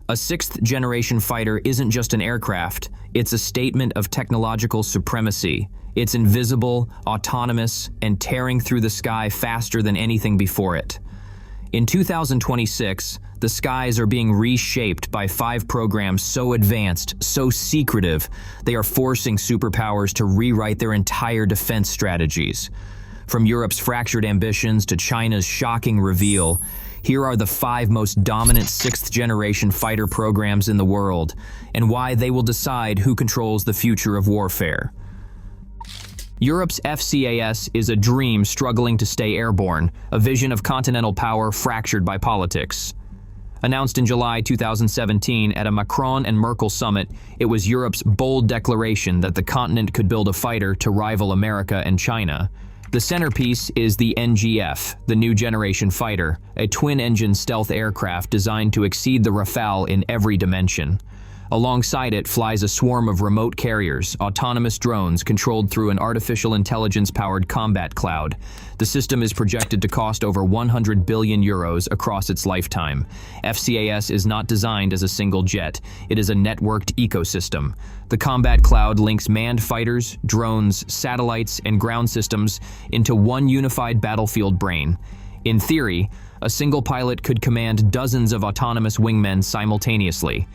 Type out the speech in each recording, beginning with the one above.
A sixth-generation fighter isn't just an aircraft, it's a statement of technological supremacy. It's invisible, autonomous, and tearing through the sky faster than anything before it. In 2026, the skies are being reshaped by 5 programs so advanced, so secretive, they are forcing superpowers to rewrite their entire defense strategies. From Europe's fractured ambitions to China's shocking reveal, here are the 5 most dominant 6th-generation fighter programs in the world, and why they will decide who controls the future of warfare. Europe's FCAS is a dream struggling to stay airborne, a vision of continental power fractured by politics. Announced in July 2017 at a Macron and Merkel summit, it was Europe's bold declaration that the continent could build a fighter to rival America and China. The centerpiece is the NGF, the new generation fighter, a twin-engine stealth aircraft designed to exceed the Rafale in every dimension. Alongside it flies a swarm of remote carriers, autonomous drones controlled through an artificial intelligence-powered combat cloud. The system is projected to cost over 100 billion euros across its lifetime. FCAS is not designed as a single jet. It is a networked ecosystem. The combat cloud links manned fighters, drones, satellites, and ground systems into one unified battlefield brain. In theory, a single pilot could command dozens of autonomous wingmen simultaneously.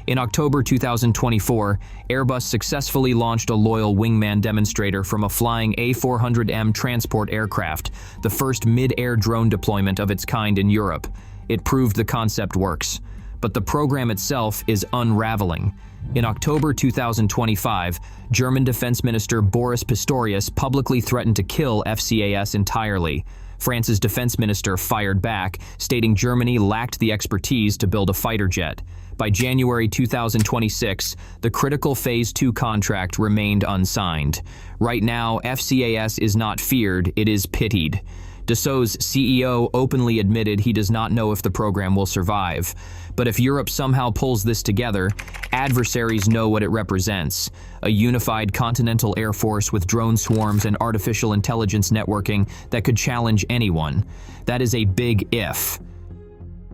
In October 2024, Airbus successfully launched a loyal wingman demonstrator from a flying A400M transport aircraft, the first mid-air drone deployment of its kind in Europe. It proved the concept works. But the program itself is unraveling. In October 2025, German Defense Minister Boris Pistorius publicly threatened to kill FCAS entirely. France's defense minister fired back, stating Germany lacked the expertise to build a fighter jet. By January 2026, the critical Phase 2 contract remained unsigned. Right now, FCAS is not feared, it is pitied. Dassault's CEO openly admitted he does not know if the program will survive. But if Europe somehow pulls this together, adversaries know what it represents: a unified continental air force with drone swarms and artificial intelligence networking that could challenge anyone. That is a big if.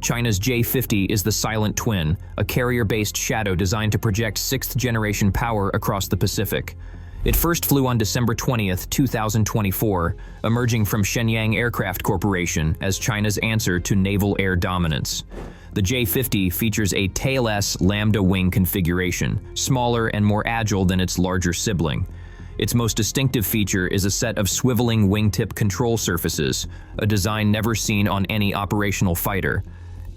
China's J-50 is the silent twin, a carrier-based shadow designed to project 6th-generation power across the Pacific. It first flew on December 20, 2024, emerging from Shenyang Aircraft Corporation as China's answer to naval air dominance. The J-50 features a tailless lambda wing configuration, smaller and more agile than its larger sibling. Its most distinctive feature is a set of swiveling wingtip control surfaces, a design never seen on any operational fighter.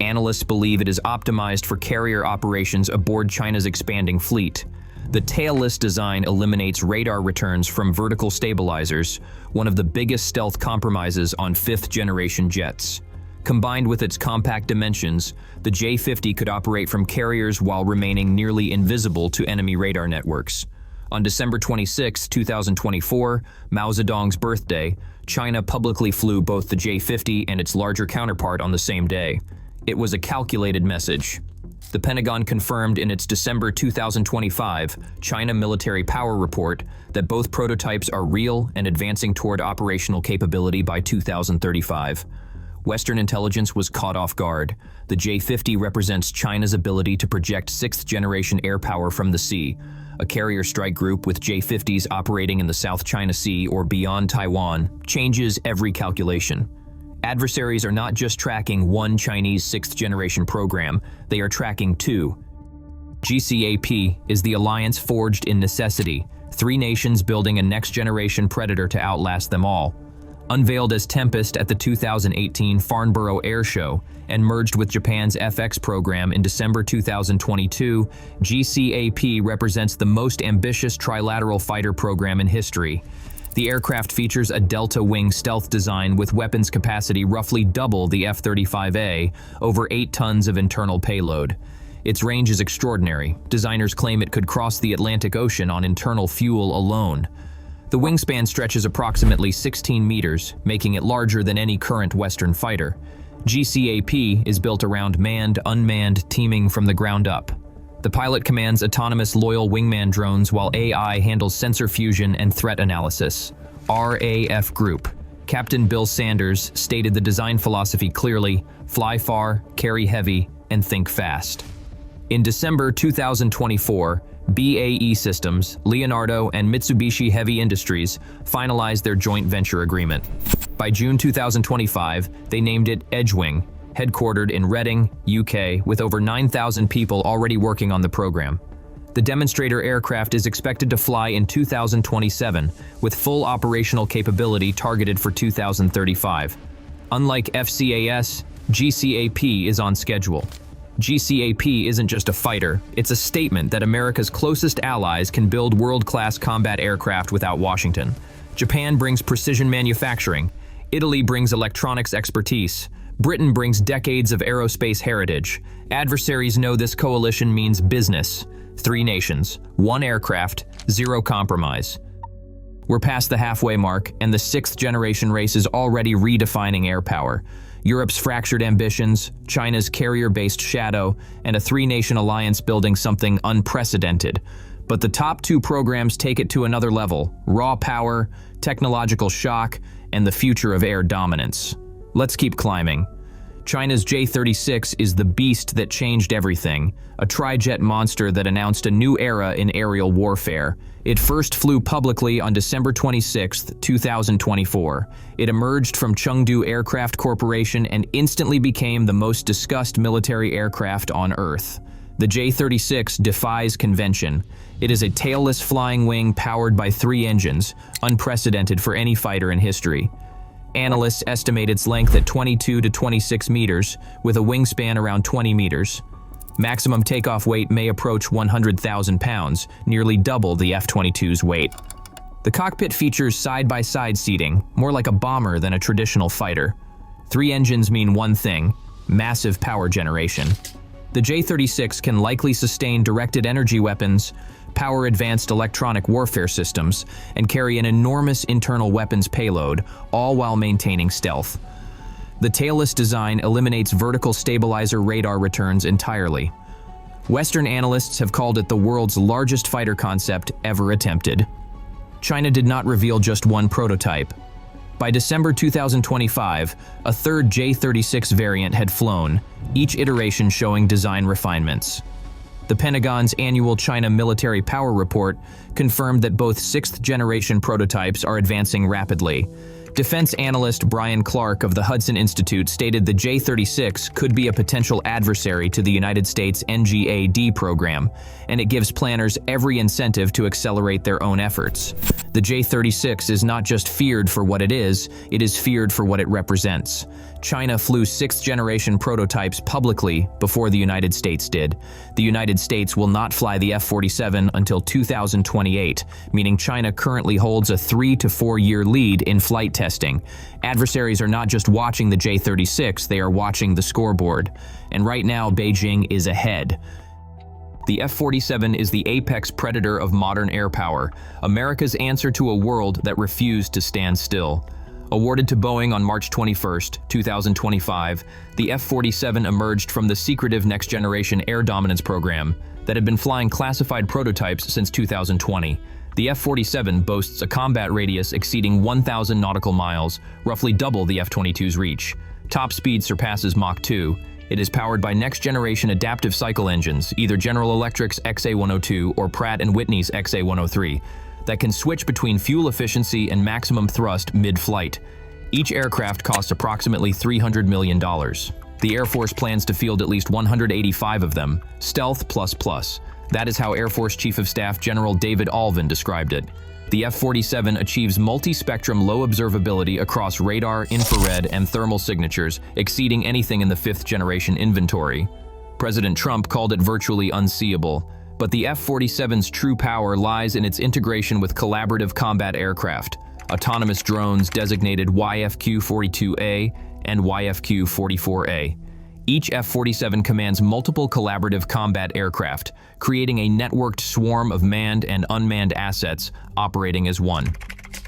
Analysts believe it is optimized for carrier operations aboard China's expanding fleet. The tailless design eliminates radar returns from vertical stabilizers, one of the biggest stealth compromises on 5th-generation jets. Combined with its compact dimensions, the J-50 could operate from carriers while remaining nearly invisible to enemy radar networks. On December 26, 2024, Mao Zedong's birthday, China publicly flew both the J-50 and its larger counterpart on the same day. It was a calculated message. The Pentagon confirmed in its December 2025 China Military Power Report that both prototypes are real and advancing toward operational capability by 2035. Western intelligence was caught off guard. The J-50 represents China's ability to project 6th-generation air power from the sea. A carrier strike group with J-50s operating in the South China Sea or beyond Taiwan changes every calculation. Adversaries are not just tracking one Chinese 6th-generation program, they are tracking 2. GCAP is the alliance forged in necessity, 3 nations building a next-generation predator to outlast them all. Unveiled as Tempest at the 2018 Farnborough Air Show and merged with Japan's FX program in December 2022, GCAP represents the most ambitious trilateral fighter program in history. The aircraft features a delta-wing stealth design with weapons capacity roughly double the F-35A, over 8 tons of internal payload. Its range is extraordinary. Designers claim it could cross the Atlantic Ocean on internal fuel alone. The wingspan stretches approximately 16 meters, making it larger than any current Western fighter. GCAP is built around manned-unmanned teaming from the ground up. The pilot commands autonomous loyal wingman drones while AI handles sensor fusion and threat analysis. RAF Group. Captain Bill Sanders stated the design philosophy clearly: fly far, carry heavy, and think fast. In December 2024, BAE Systems, Leonardo, and Mitsubishi Heavy Industries finalized their joint venture agreement. By June 2025, they named it Edgewing, headquartered in Reading, UK, with over 9,000 people already working on the program. The demonstrator aircraft is expected to fly in 2027, with full operational capability targeted for 2035. Unlike FCAS, GCAP is on schedule. GCAP isn't just a fighter, it's a statement that America's closest allies can build world-class combat aircraft without Washington. Japan brings precision manufacturing, Italy brings electronics expertise, Britain brings decades of aerospace heritage. Adversaries know this coalition means business. 3 nations, 1 aircraft, 0 compromise. We're past the halfway mark, and the 6th-generation race is already redefining air power. Europe's fractured ambitions, China's carrier-based shadow, and a 3-nation alliance building something unprecedented. But the top 2 programs take it to another level: raw power, technological shock, and the future of air dominance. Let's keep climbing. China's J-36 is the beast that changed everything, a tri-jet monster that announced a new era in aerial warfare. It first flew publicly on December 26, 2024. It emerged from Chengdu Aircraft Corporation and instantly became the most discussed military aircraft on Earth. The J-36 defies convention. It is a tailless flying wing powered by 3 engines, unprecedented for any fighter in history. Analysts estimate its length at 22 to 26 meters, with a wingspan around 20 meters. Maximum takeoff weight may approach 100,000 pounds, nearly double the F-22's weight. The cockpit features side-by-side seating, more like a bomber than a traditional fighter. 3 engines mean one thing: massive power generation. The J-36 can likely sustain directed energy weapons, power advanced electronic warfare systems, and carry an enormous internal weapons payload, all while maintaining stealth. The tailless design eliminates vertical stabilizer radar returns entirely. Western analysts have called it the world's largest fighter concept ever attempted. China did not reveal just one prototype. By December 2025, a 3rd J-36 variant had flown, each iteration showing design refinements. The Pentagon's annual China Military Power Report confirmed that both 6th-generation prototypes are advancing rapidly. Defense analyst Brian Clark of the Hudson Institute stated the J-36 could be a potential adversary to the United States NGAD program, and it gives planners every incentive to accelerate their own efforts. The J-36 is not just feared for what it is feared for what it represents. China flew 6th-generation prototypes publicly before the United States did. The United States will not fly the F-47 until 2028, meaning China currently holds a 3 to 4 year lead in flight testing. Adversaries are not just watching the J-36, they are watching the scoreboard. And right now, Beijing is ahead. The F-47 is the apex predator of modern air power, America's answer to a world that refused to stand still. Awarded to Boeing on March 21, 2025, the F-47 emerged from the secretive next-generation air dominance program that had been flying classified prototypes since 2020. The F-47 boasts a combat radius exceeding 1,000 nautical miles, roughly double the F-22's reach. Top speed surpasses Mach 2. It is powered by next-generation adaptive cycle engines, either General Electric's XA-102 or Pratt & Whitney's XA-103, that can switch between fuel efficiency and maximum thrust mid-flight. Each aircraft costs approximately $300 million. The Air Force plans to field at least 185 of them, stealth plus. That is how Air Force Chief of Staff General David Alvin described it. The F-47 achieves multi-spectrum low observability across radar, infrared, and thermal signatures, exceeding anything in the 5th-generation inventory. President Trump called it virtually unseeable. But the F-47's true power lies in its integration with collaborative combat aircraft, autonomous drones designated YFQ-42A and YFQ-44A. Each F-47 commands multiple collaborative combat aircraft, creating a networked swarm of manned and unmanned assets operating as one.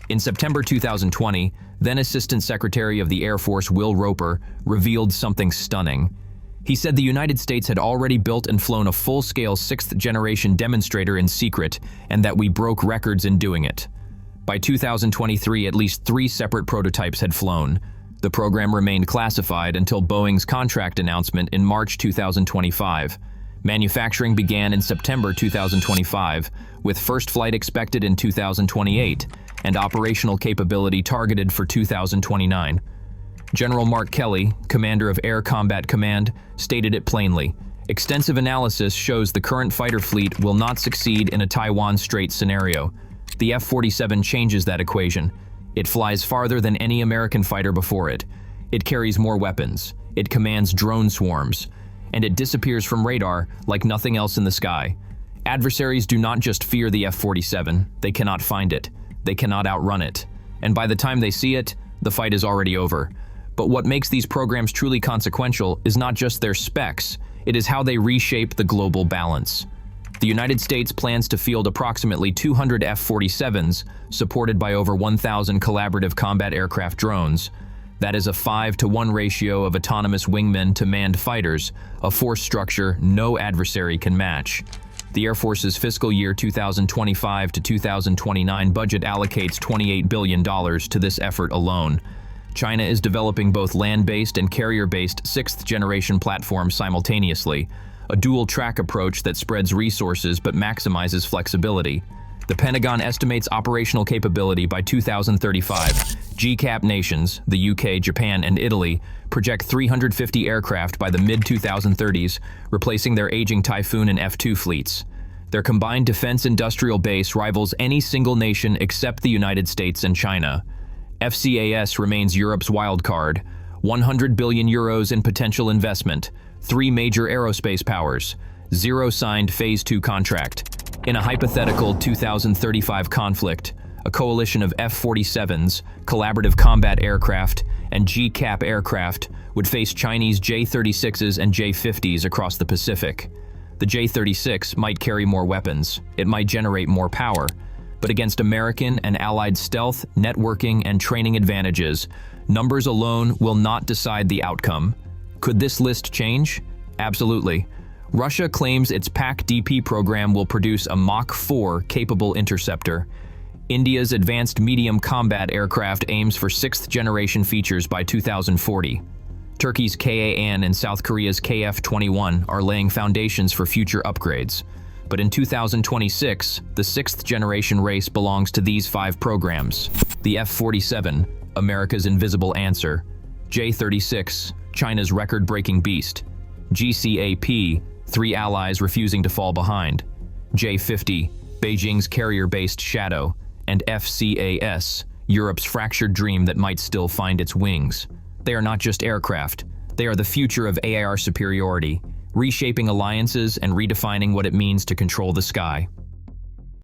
In September 2020, then Assistant Secretary of the Air Force Will Roper revealed something stunning. He said the United States had already built and flown a full-scale 6th-generation demonstrator in secret, and that we broke records in doing it. By 2023, at least 3 separate prototypes had flown. The program remained classified until Boeing's contract announcement in March 2025. Manufacturing began in September 2025, with first flight expected in 2028, and operational capability targeted for 2029. General Mark Kelly, commander of Air Combat Command, stated it plainly. Extensive analysis shows the current fighter fleet will not succeed in a Taiwan Strait scenario. The F-47 changes that equation. It flies farther than any American fighter before it. It carries more weapons. It commands drone swarms. And it disappears from radar like nothing else in the sky. Adversaries do not just fear the F-47, they cannot find it. They cannot outrun it. And by the time they see it, the fight is already over. But what makes these programs truly consequential is not just their specs, it is how they reshape the global balance. The United States plans to field approximately 200 F-47s, supported by over 1,000 collaborative combat aircraft drones. That is a 5-to-1 ratio of autonomous wingmen to manned fighters, a force structure no adversary can match. The Air Force's fiscal year 2025 to 2029 budget allocates $28 billion to this effort alone. China is developing both land-based and carrier-based sixth-generation platforms simultaneously, a dual-track approach that spreads resources but maximizes flexibility. The Pentagon estimates operational capability by 2035. GCAP nations, the UK, Japan, and Italy, project 350 aircraft by the mid-2030s, replacing their aging Typhoon and F-2 fleets. Their combined defense industrial base rivals any single nation except the United States and China. FCAS remains Europe's wildcard, 100 billion euros in potential investment, 3 major aerospace powers, 0 signed Phase 2 contract. In a hypothetical 2035 conflict, a coalition of F-47s, collaborative combat aircraft, and GCAP aircraft would face Chinese J-36s and J-50s across the Pacific. The J-36 might carry more weapons, it might generate more power, but against American and Allied stealth, networking, and training advantages, numbers alone will not decide the outcome. Could this list change? Absolutely. Russia claims its PAC-DP program will produce a Mach 4 capable interceptor. India's advanced medium combat aircraft aims for 6th-generation features by 2040. Turkey's Ka-an and South Korea's Kf-21 are laying foundations for future upgrades. But in 2026, the 6th-generation race belongs to these 5 programs. The F-47, America's invisible answer. J-36, China's record-breaking beast. GCAP, 3 allies refusing to fall behind. J-50, Beijing's carrier-based shadow. And FCAS, Europe's fractured dream that might still find its wings. They are not just aircraft. They are the future of air superiority, reshaping alliances and redefining what it means to control the sky.